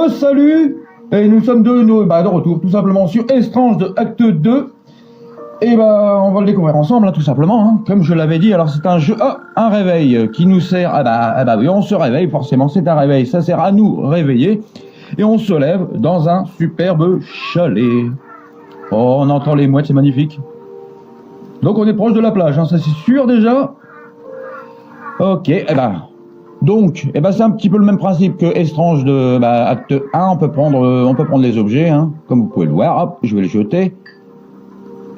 Salut. Et nous sommes de retour tout simplement sur Estrange de Acte 2. Et on va le découvrir ensemble, tout simplement, hein. Comme je l'avais dit, alors c'est un jeu, un réveil qui nous sert, oui, on se réveille, forcément, c'est un réveil, ça sert à nous réveiller, et on se lève dans un superbe chalet. Oh, on entend les mouettes, c'est magnifique. Donc on est proche de la plage, hein, ça c'est sûr déjà. Ok, donc, c'est un petit peu le même principe que Estrange de Acte 1, on peut prendre les objets, hein, comme vous pouvez le voir, hop, je vais les jeter.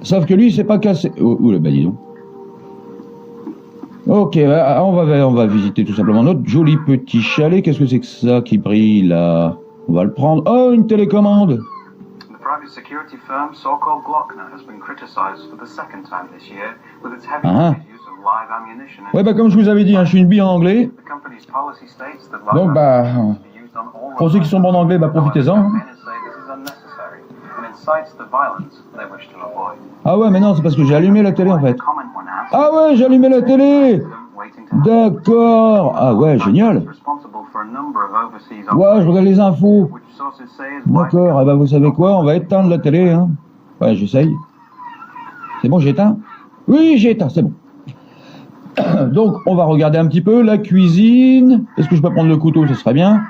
Sauf que lui, c'est pas cassé. Dis donc. Ok, on va visiter tout simplement notre joli petit chalet. Qu'est-ce que c'est que ça qui brille là? On va le prendre. Oh, une télécommande. Ouais, comme je vous avais dit, hein, je suis une bille en anglais. Donc, pour ceux qui sont bons en anglais, profitez-en. Hein. Ah ouais, mais non, c'est parce que j'ai allumé la télé en fait. Ah ouais, j'ai allumé la télé. D'accord. Ah ouais, génial. Ouais, je regarde les infos. D'accord, vous savez quoi, on va éteindre la télé, hein. Ouais, j'essaye. C'est bon, j'ai éteint? Oui, j'ai éteint, c'est bon. Donc, on va regarder un petit peu la cuisine. Est-ce que je peux prendre le couteau, ce serait bien?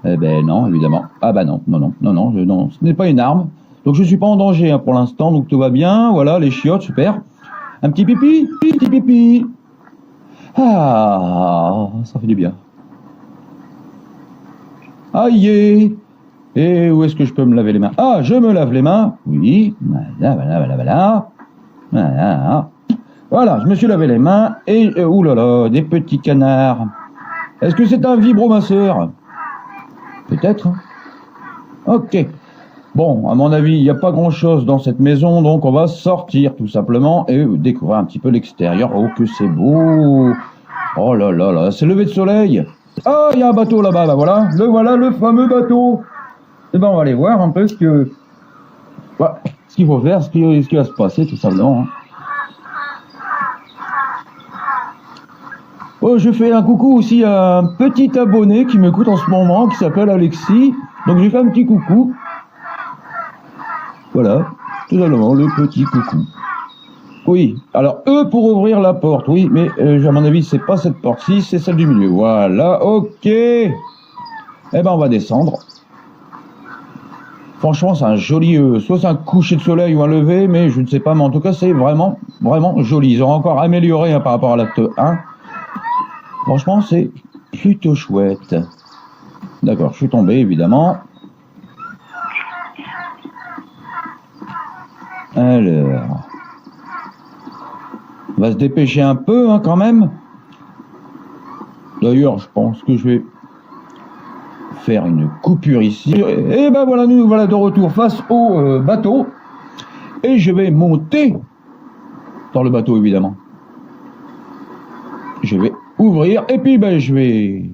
Eh ben non, évidemment. Ah non, ce n'est pas une arme. Donc je suis pas en danger hein, pour l'instant, donc tout va bien. Voilà, les chiottes, super. Un petit pipi. Ah, ça fait du bien. Aïe. Et où est-ce que je peux me laver les mains? Ah, je me lave les mains. Oui, voilà. Voilà, je me suis lavé les mains et oulala, des petits canards. Est-ce que c'est un vibromasseur? Peut-être. Ok. Bon, à mon avis, il n'y a pas grand-chose dans cette maison, donc on va sortir tout simplement et découvrir un petit peu l'extérieur. Oh, que c'est beau! Oh là là là, c'est levé de soleil! Ah, il y a un bateau là-bas, voilà. Le fameux bateau! Eh on va aller voir un peu ce qu'il faut faire, ce qui va se passer tout simplement. Hein. Oh, je fais un coucou aussi à un petit abonné qui m'écoute en ce moment, qui s'appelle Alexis. Donc j'ai fait un petit coucou. Voilà, tout simplement, le petit coucou. Oui, alors eux pour ouvrir la porte, oui, mais à mon avis, c'est pas cette porte-ci, c'est celle du milieu. Voilà, ok. On va descendre. Franchement, c'est un joli, soit c'est un coucher de soleil ou un lever, mais je ne sais pas, mais en tout cas, c'est vraiment, vraiment joli. Ils ont encore amélioré hein, par rapport à l'acte 1. Franchement, c'est plutôt chouette. D'accord, je suis tombé, évidemment. Alors, on va se dépêcher un peu hein, quand même. D'ailleurs, je pense que je vais faire une coupure ici. Et voilà, nous voilà de retour face au bateau. Et je vais monter dans le bateau, évidemment. Je vais ouvrir et puis je vais...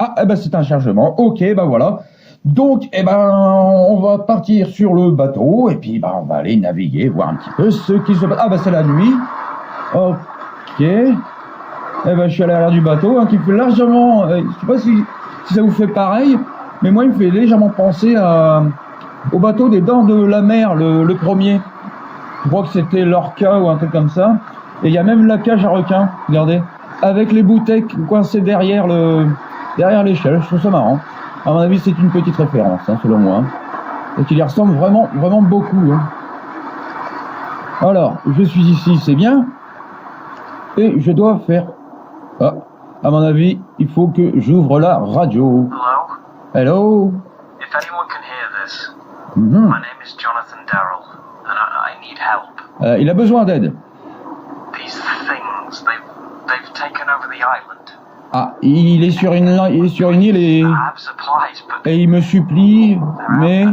Ah, c'est un chargement. Ok, voilà. Donc, on va partir sur le bateau et puis on va aller naviguer, voir un petit peu ce qui se passe. Ah, c'est la nuit. Ok. Je suis à l'arrière du bateau, hein, qui me fait largement... je sais pas si ça vous fait pareil, mais moi, il me fait légèrement penser au bateau des Dents de la Mer, le premier. Je crois que c'était l'Orca ou un truc comme ça. Et il y a même la cage à requins, regardez, avec les bouteilles coincées derrière l'échelle. Je trouve ça marrant. À mon avis, c'est une petite référence, hein, selon moi. Et qu'il y ressemble vraiment, vraiment beaucoup. Hein. Alors, je suis ici, c'est bien. Et je dois faire... Ah, à mon avis, il faut que j'ouvre la radio. Hello. If anyone can hear this, my name is Jonathan Darrell, and I need help. Il a besoin d'aide. These things, they've taken over the island. Ah, il est sur une île et il me supplie, mais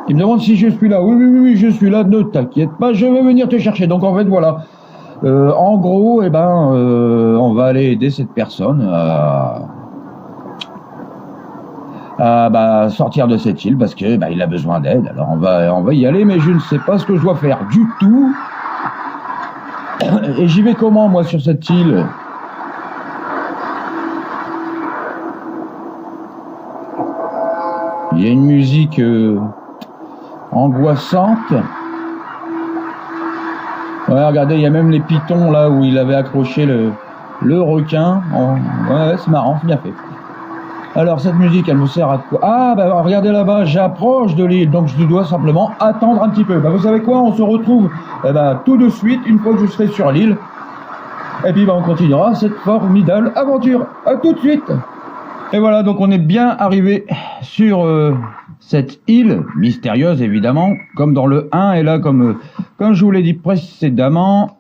il me demande si je suis là. Oui, je suis là, ne t'inquiète pas, je vais venir te chercher. Donc en fait, voilà. En gros, on va aller aider cette personne à sortir de cette île parce que il a besoin d'aide. Alors on va y aller, mais je ne sais pas ce que je dois faire du tout. Et j'y vais comment moi sur cette île? Il y a une musique angoissante. Ouais, regardez, il y a même les pitons là où il avait accroché le requin. Ouais, c'est marrant, c'est bien fait. Alors, cette musique, elle me sert à quoi? Ah, bah regardez là-bas, j'approche de l'île, donc je dois simplement attendre un petit peu. Bah, vous savez quoi? On se retrouve tout de suite, une fois que je serai sur l'île. Et puis, on continuera cette formidable aventure. À tout de suite! Et voilà, donc on est bien arrivé sur cette île mystérieuse, évidemment, comme dans le 1. Et là, comme je vous l'ai dit précédemment...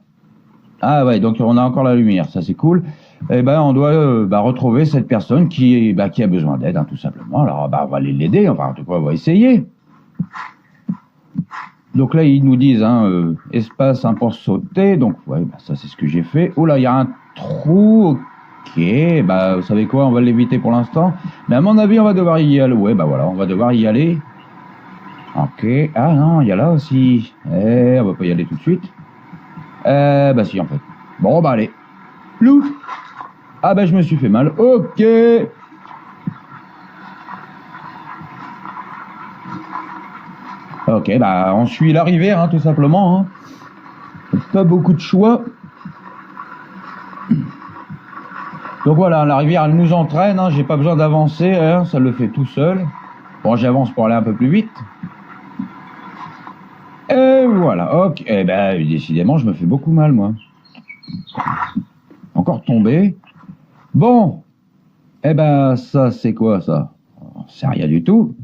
Ah ouais, donc on a encore la lumière, ça c'est cool. Et on doit retrouver cette personne qui a besoin d'aide, hein, tout simplement. Alors on va aller l'aider, enfin en tout cas on va essayer. Donc là ils nous disent espace pour sauter, donc ouais, ça c'est ce que j'ai fait. Oh là, il y a un trou, ok, vous savez quoi, on va l'éviter pour l'instant. Mais à mon avis on va devoir y aller, ouais voilà, on va devoir y aller. Ok, ah non, il y a là aussi, on va pas y aller tout de suite. Si en fait. Bon allez. Plouf. Ah je me suis fait mal. Ok. Ok, on suit l'arrivée, hein, tout simplement. Hein. Pas beaucoup de choix. Donc voilà, la rivière, elle nous entraîne. Hein, j'ai pas besoin d'avancer, hein, ça le fait tout seul. Bon, j'avance pour aller un peu plus vite. Et voilà, ok. Décidément, je me fais beaucoup mal, moi. Encore tombé. Bon. Ça, c'est quoi, ça? C'est rien du tout.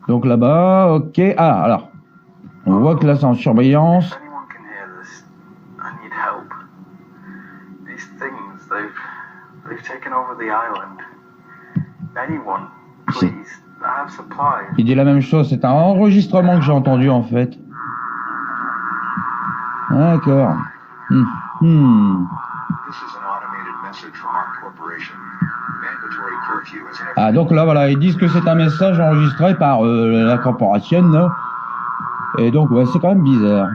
Donc là-bas, ok. Ah, alors. On voit que là, c'est en surveillance. Il dit la même chose, c'est un enregistrement que j'ai entendu en fait. D'accord. Ah donc là voilà, ils disent que c'est un message enregistré par la corporation là. Et donc ouais, c'est quand même bizarre.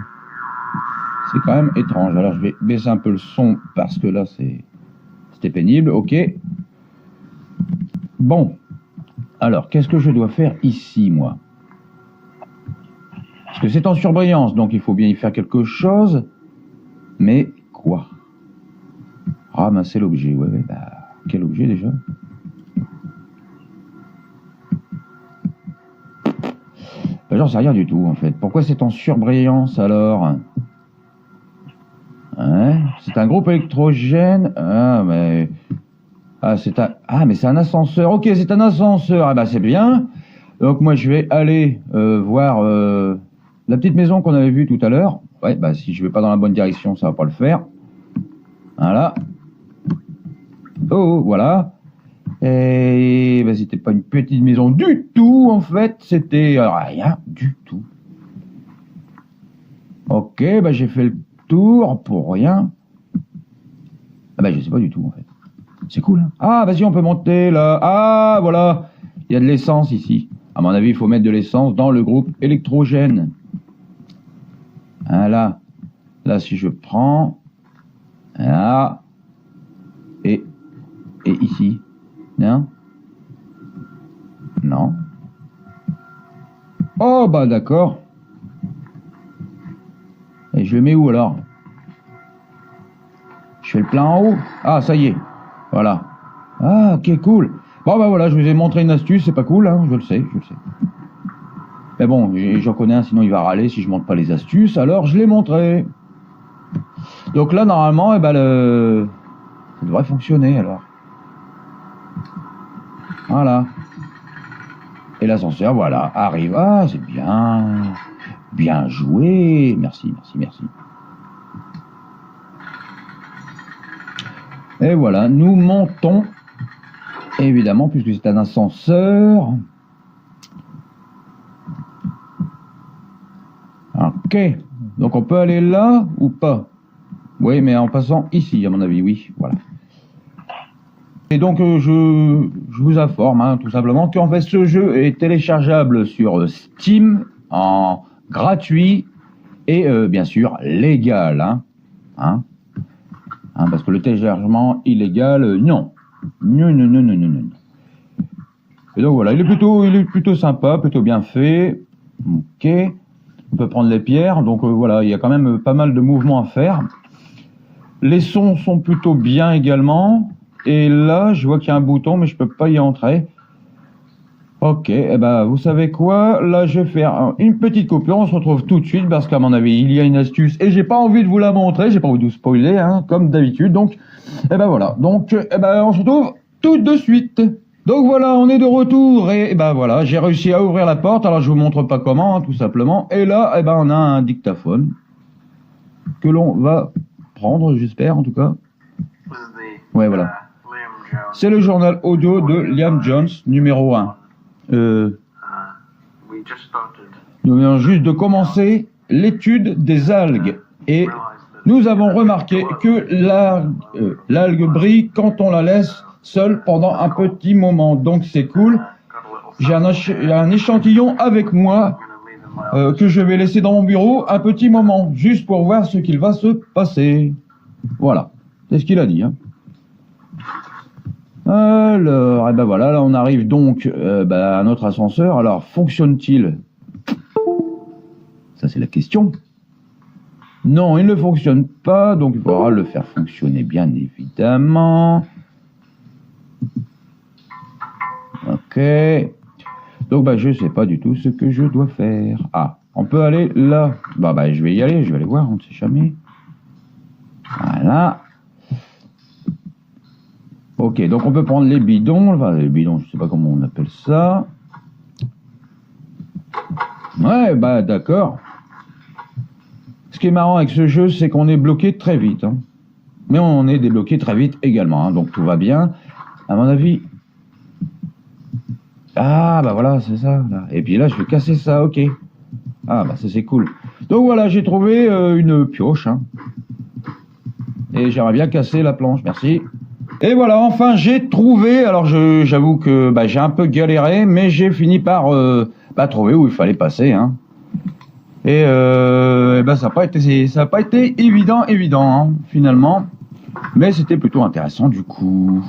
C'est quand même étrange. Alors je vais baisser un peu le son parce que là c'était pénible, ok. Bon. Alors, qu'est-ce que je dois faire ici, moi? Parce que c'est en surbrillance, donc il faut bien y faire quelque chose. Mais quoi? Ramasser l'objet, ouais. Quel objet déjà? J'en sais rien du tout, en fait. Pourquoi c'est en surbrillance, alors? Ouais, c'est un groupe électrogène. Mais c'est un ascenseur. Ok, c'est un ascenseur. C'est bien. Donc moi je vais aller voir la petite maison qu'on avait vue tout à l'heure. Ouais, si je vais pas dans la bonne direction, ça va pas le faire. Voilà. Oh, voilà. Et c'était pas une petite maison du tout en fait. C'était rien du tout. Ok, j'ai fait le tour pour rien. Je sais pas du tout en fait. C'est cool, hein. Ah, vas-y, on peut monter, là. Ah, voilà. Il y a de l'essence, ici. À mon avis, il faut mettre de l'essence dans le groupe électrogène. Voilà. Là, si je prends... Là. Et ici. Non? Non. Oh, d'accord. Et je le mets où, alors? Je fais le plein en haut. Ah, ça y est. Voilà. Ah, ok, cool. Bon, voilà, je vous ai montré une astuce, c'est pas cool, hein, je le sais. Mais bon, j'en connais un, sinon il va râler si je montre pas les astuces, alors je l'ai montré. Donc là, normalement, ça devrait fonctionner, alors. Voilà. Et l'ascenseur, voilà, arrive. Ah, c'est bien. Bien joué. Merci. Et voilà, nous montons, évidemment, puisque c'est un ascenseur. Ok, donc on peut aller là ou pas? Oui, mais en passant ici, à mon avis, oui, voilà. Et donc, je vous informe, hein, tout simplement, qu'en fait, ce jeu est téléchargeable sur Steam, en gratuit, et bien sûr, légal, hein. Parce que le téléchargement illégal, non. Non. Et donc voilà, il est plutôt sympa, plutôt bien fait. Ok. On peut prendre les pierres, donc voilà, il y a quand même pas mal de mouvements à faire. Les sons sont plutôt bien également. Et là, je vois qu'il y a un bouton, mais je peux pas y entrer. Ok, eh ben, vous savez quoi? Là, je vais faire une petite coupure. On se retrouve tout de suite parce qu'à mon avis, il y a une astuce et j'ai pas envie de vous la montrer. J'ai pas envie de vous spoiler, hein, comme d'habitude. Donc, eh ben voilà. Donc, eh ben, on se retrouve tout de suite. Donc voilà, on est de retour et eh ben voilà, j'ai réussi à ouvrir la porte. Alors, je vous montre pas comment, hein, tout simplement. Et là, eh ben, on a un dictaphone que l'on va prendre, j'espère en tout cas. Ouais, voilà. C'est le journal audio de Liam Jones, numéro 1. Nous venons juste de commencer l'étude des algues et nous avons remarqué que l'algue brille quand on la laisse seule pendant un petit moment. Donc c'est cool. J'ai un échantillon avec moi que je vais laisser dans mon bureau un petit moment, juste pour voir ce qu'il va se passer. Voilà, c'est ce qu'il a dit. Hein. Alors, et ben voilà, là on arrive donc à notre ascenseur. Alors, fonctionne-t-il? Ça c'est la question. Non, il ne fonctionne pas, donc il faudra le faire fonctionner bien évidemment. Ok. Donc je sais pas du tout ce que je dois faire. Ah, on peut aller là. Je vais y aller, je vais aller voir, on ne sait jamais. Voilà. Ok, donc on peut prendre les bidons, je sais pas comment on appelle ça. Ouais, d'accord. Ce qui est marrant avec ce jeu, c'est qu'on est bloqué très vite. Hein. Mais on est débloqué très vite également, hein, donc tout va bien. À mon avis... Ah, voilà, c'est ça. Là. Et puis là, je vais casser ça, ok. Ah, ça c'est cool. Donc voilà, j'ai trouvé une pioche. Hein. Et j'aimerais bien casser la planche, merci. Et voilà, enfin j'ai trouvé, alors j'avoue que j'ai un peu galéré, mais j'ai fini par trouver où il fallait passer. Hein. Et ça n'a pas été évident, hein, finalement. Mais c'était plutôt intéressant du coup.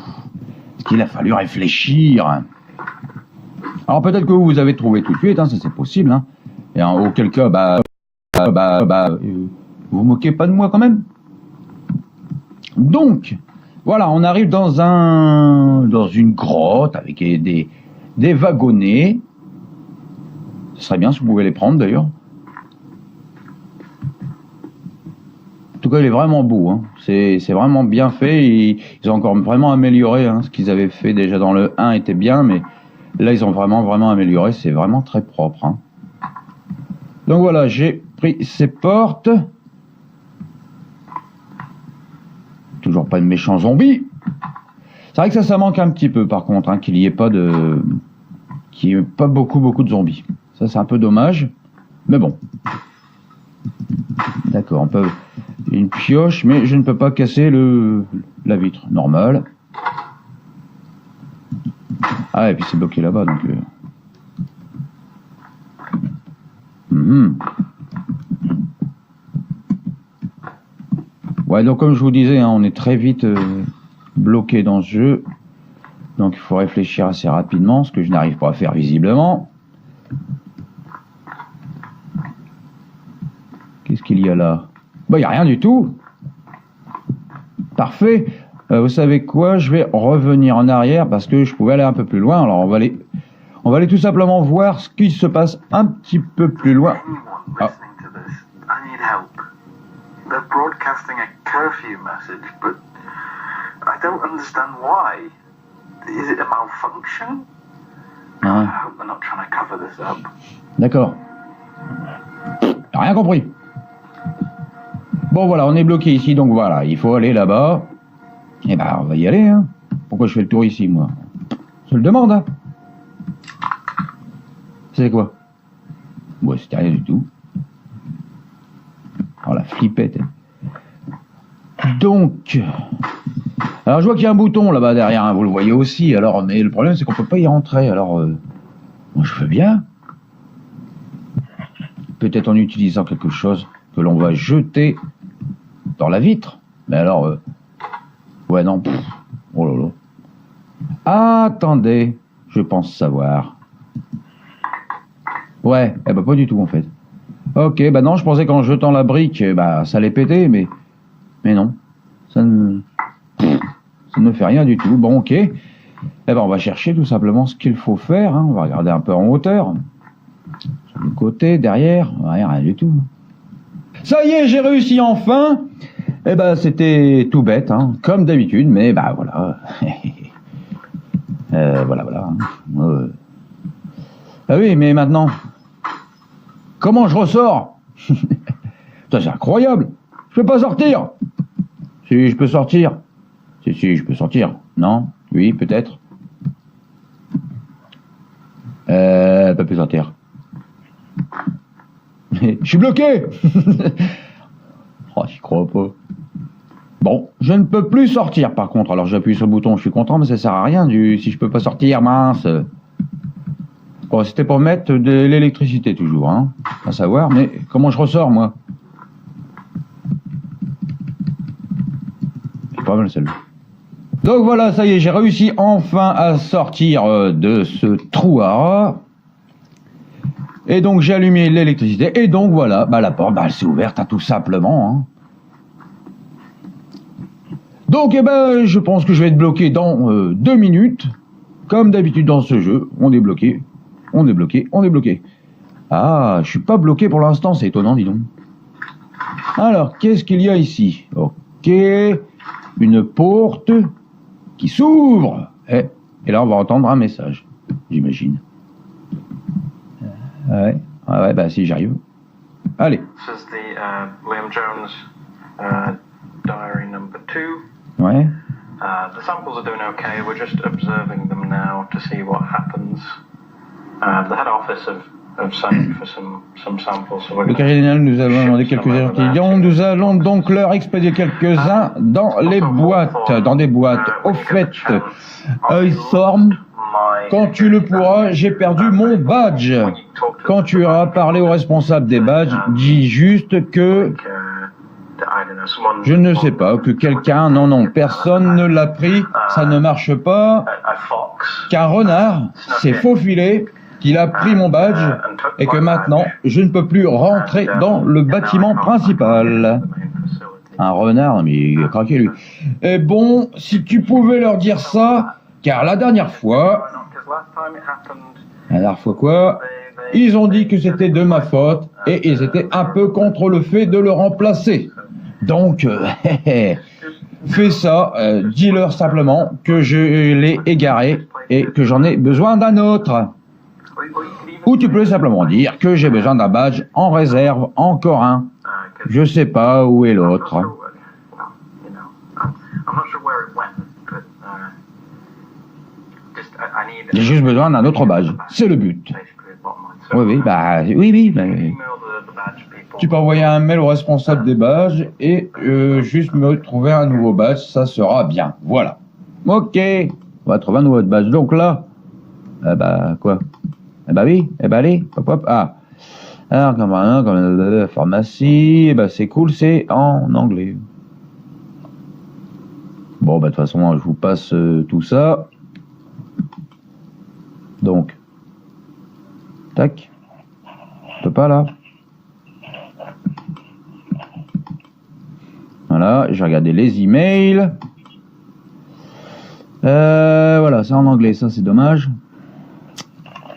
Parce qu'il a fallu réfléchir. Alors peut-être que vous avez trouvé tout de suite, hein, ça c'est possible. Hein. Et auquel cas, vous vous moquez pas de moi quand même. Donc... Voilà, on arrive dans une grotte avec des wagonnets. Ce serait bien si vous pouvez les prendre d'ailleurs. En tout cas, il est vraiment beau. Hein. C'est vraiment bien fait. Ils ont encore vraiment amélioré. Hein. Ce qu'ils avaient fait déjà dans le 1 était bien, mais là, ils ont vraiment amélioré. C'est vraiment très propre. Hein. Donc voilà, j'ai pris ces portes. Toujours pas de méchants zombies. C'est vrai que ça manque un petit peu par contre, hein, qu'il n'y ait pas beaucoup de zombies. Ça c'est un peu dommage, mais bon. D'accord, on peut une pioche, mais je ne peux pas casser la vitre. Normal. Ah et puis c'est bloqué là-bas donc. Ouais, donc comme je vous disais, hein, on est très vite bloqué dans ce jeu. Donc il faut réfléchir assez rapidement, ce que je n'arrive pas à faire visiblement. Qu'est-ce qu'il y a là? Il n'y a rien du tout. Parfait. Vous savez quoi? Je vais revenir en arrière parce que je pouvais aller un peu plus loin. Alors on va aller tout simplement voir ce qui se passe un petit peu plus loin. Ah. They're broadcasting a curfew message, but I don't understand why. Is it a malfunction? I hope they're not trying to cover this up. D'accord. Rien compris. Bon voilà, on est bloqué ici, donc voilà, il faut aller là-bas. Et on va y aller, hein. Pourquoi je fais le tour ici, moi? Je le demande, hein. C'est quoi? Ouais, c'était rien du tout. Oh la flippette. Donc, alors je vois qu'il y a un bouton là-bas derrière, hein, vous le voyez aussi. Alors, mais le problème c'est qu'on peut pas y rentrer. Alors, moi je veux bien. Peut-être en utilisant quelque chose que l'on va jeter dans la vitre. Mais alors, ouais non. Oh là là. Attendez, Je pense savoir. Ouais, eh ben pas du tout en fait. Ok, bah non, je pensais qu'en jetant la brique, bah ça allait péter, mais non. Ça ne fait rien du tout. Bon, ok. Eh ben on va chercher tout simplement ce qu'il faut faire. Hein. On va regarder un peu en hauteur. Sur le côté, derrière, ouais, rien du tout. Ça y est, j'ai réussi enfin. Eh ben c'était tout bête, hein, comme d'habitude, mais bah voilà. Voilà. Ah oui, mais maintenant, comment je ressors? Ça c'est incroyable. Je peux pas sortir. Si, je peux sortir. Si, je peux sortir. Non? Oui, peut-être. Pas plus sortir. Je suis bloqué. Oh, j'y crois pas. Bon, je ne peux plus sortir par contre. Alors j'appuie sur le bouton, je suis content, mais ça sert à rien si je peux pas sortir, mince. Bon, c'était pour mettre de l'électricité toujours, hein. À savoir, mais comment je ressors moi? C'est pas mal celle-là. Donc voilà, ça y est, j'ai réussi enfin à sortir de ce trou à rats. Et donc j'ai allumé l'électricité. Et donc voilà, bah la porte, bah, elle s'est ouverte, hein, tout simplement. Hein. Donc eh ben, je pense que je vais être bloqué dans 2 minutes. Comme d'habitude dans ce jeu, on est bloqué. Ah, je suis pas bloqué pour l'instant, c'est étonnant, dis donc. Alors, qu'est-ce qu'il y a ici? Ok, une porte qui s'ouvre. Et là, on va entendre un message, j'imagine. Ouais, bah si, j'arrive. Allez. This is the Liam Jones diary number 2. Ouais. The samples are doing okay. We're just observing them now to see what happens. The head office have sent for some samples. So le quartier général nous a demandé quelques échantillons. Nous allons donc leur expédier quelques-uns dans les boîtes, dans des boîtes. Au fait, Storm, quand tu le pourras, j'ai perdu mon badge. Quand tu auras parlé au responsable des badges, dis juste que je ne sais pas, que quelqu'un, non, personne ne l'a pris, ça ne marche pas, qu'un renard s'est faufilé, qu'il a pris mon badge et que maintenant je ne peux plus rentrer dans le bâtiment principal. Un renard, mais il a craqué lui. Et bon, si tu pouvais leur dire ça, car la dernière fois quoi? Ils ont dit que c'était de ma faute et ils étaient un peu contre le fait de le remplacer. Donc, fais ça, dis-leur simplement que je l'ai égaré et que j'en ai besoin d'un autre. Ou tu peux simplement dire que j'ai besoin d'un badge en réserve, encore un. Je sais pas où est l'autre. J'ai juste besoin d'un autre badge. C'est le but. Oui. Tu peux envoyer un mail au responsable des badges et juste me trouver un nouveau badge, ça sera bien. Voilà. Ok. On va trouver un nouveau badge. Donc là, quoi? Oui. Allez. Hop. Ah. Alors, comme la pharmacie, c'est cool, c'est en anglais. Bon, de toute façon, je vous passe tout ça. Donc, tac, je peux pas là. Voilà, j'ai regardé les emails. Voilà, c'est en anglais, ça c'est dommage.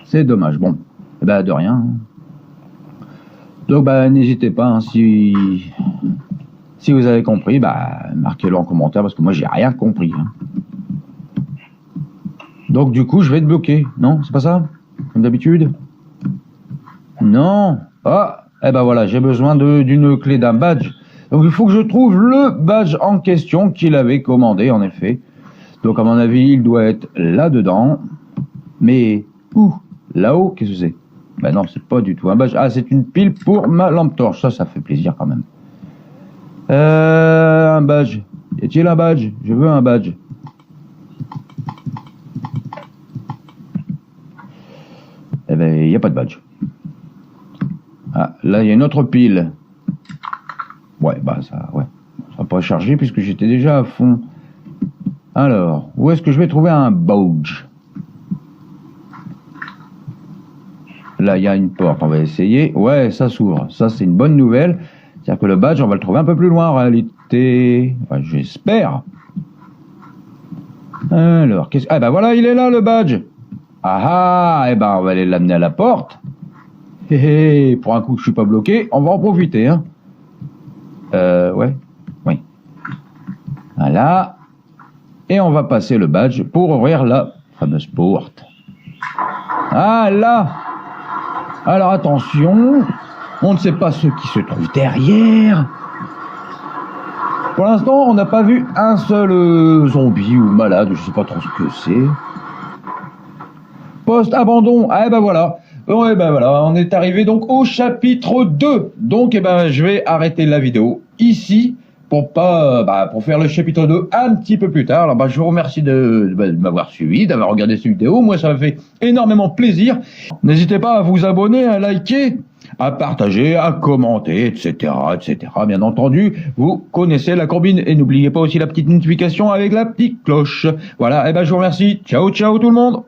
C'est dommage, bon, de rien. Donc, n'hésitez pas, hein, si vous avez compris, marquez-le en commentaire parce que moi j'ai rien compris. Hein. Donc du coup je vais être bloqué, non? C'est pas ça? Comme d'habitude? Non. Ah, voilà, j'ai besoin d'une clé d'un badge. Donc il faut que je trouve le badge en question qu'il avait commandé en effet. Donc à mon avis il doit être là-dedans. Mais où? Là-haut? Qu'est-ce que c'est? Non, c'est pas du tout un badge. Ah, c'est une pile pour ma lampe torche. Ça fait plaisir quand même. Un badge. Y a-t-il un badge? Je veux un badge. Il n'y a pas de badge. Ah, là, il y a une autre pile. Ça va pas charger puisque j'étais déjà à fond. Alors, où est-ce que je vais trouver un badge? Là, il y a une porte, on va essayer. Ouais, ça s'ouvre. Ça, c'est une bonne nouvelle. C'est-à-dire que le badge, on va le trouver un peu plus loin en réalité. Enfin, j'espère. Alors, qu'est-ce... Ah, ben voilà, il est là, le badge. Ah ah, eh ben, on va aller l'amener à la porte. Hé hé, pour un coup que je suis pas bloqué, on va en profiter, hein. Ouais. Oui. Voilà. Et on va passer le badge pour ouvrir la fameuse porte. Ah là! Alors attention, on ne sait pas ce qui se trouve derrière. Pour l'instant, on n'a pas vu un seul zombie ou malade, je sais pas trop ce que c'est. Post-abandon, ah ben voilà. Ouais, ben voilà, on est arrivé donc au chapitre 2. Donc, eh ben, je vais arrêter la vidéo ici pour faire le chapitre 2 un petit peu plus tard. Alors, je vous remercie de m'avoir suivi, d'avoir regardé cette vidéo. Moi, ça m'a fait énormément plaisir. N'hésitez pas à vous abonner, à liker, à partager, à commenter, etc., etc. Bien entendu, vous connaissez la combine et n'oubliez pas aussi la petite notification avec la petite cloche. Voilà, et ben, je vous remercie. Ciao, ciao tout le monde.